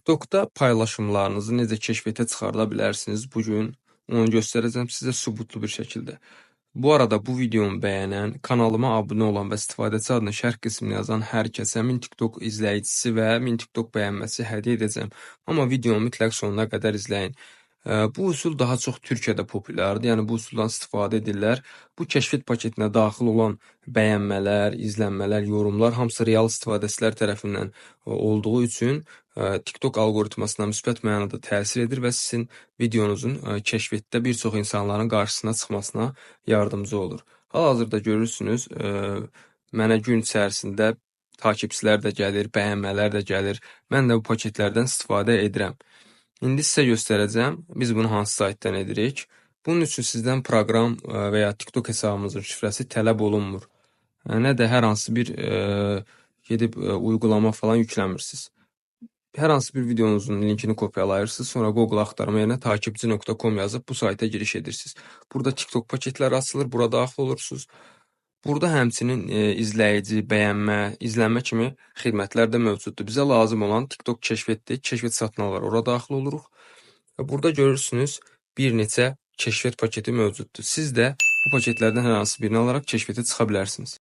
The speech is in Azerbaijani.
TikTokda paylaşımlarınızı necə kəşfiyyata çıxarda bilərsiniz? Bu gün onu göstərəcəm sizə sübutlu bir şəkildə. Bu arada bu videomu bəyənən, kanalıma abunə olan və istifadəçi adını şərh qismində yazan hər kəsə 1000 TikTok izləyicisi və 1000 TikTok bəyənməsi hədiyyə edəcəm. Amma videomu mütləq sonuna qədər izləyin. Bu üsul daha çox Türkiyədə populyardır. Yəni bu üsuldan istifadə edirlər. Bu kəşfiyyat paketinə daxil olan bəyənmələr, izlənmələr, yorumlar hamısı real istifadəçilər tərəfindən olduğu üçün TikTok alqoritmasına müsbət mənada təsir edir və sizin videonuzun kəşfiyyatda bir çox insanların qarşısına çıxmasına yardımcı olur. Hal-hazırda görürsünüz, mənə gün içərisində takipçilər də gəlir, bəyənmələr də gəlir. Mən də bu paketlərdən istifadə edirəm. İndi sizə göstərəcəm, biz bunu hansı saytdan edirik. Bunun üçün sizdən proqram və ya TikTok hesabımızın şifrəsi tələb olunmur. Nə də hər hansı bir gedib uygulama falan yükləmirsiniz. Hər hansı bir videonuzun linkini kopyalayırsınız, sonra Google axtarma yerinə takipçi.com yazıb bu sayta giriş edirsiniz. Burada TikTok paketləri açılır, bura daxil olursunuz. Burada həmçinin izləyici, bəyənmə, izlənmə kimi xidmətlər də mövcuddur. Bizə lazım olan TikTok kəşfiyyatdır, kəşfiyyat satın alır, ora daxil oluruq. Və burada görürsünüz bir neçə kəşfiyyat paketi mövcuddur. Siz də bu paketlərdən hər hansı birini alaraq kəşfiyyata çıxa bilərsiniz.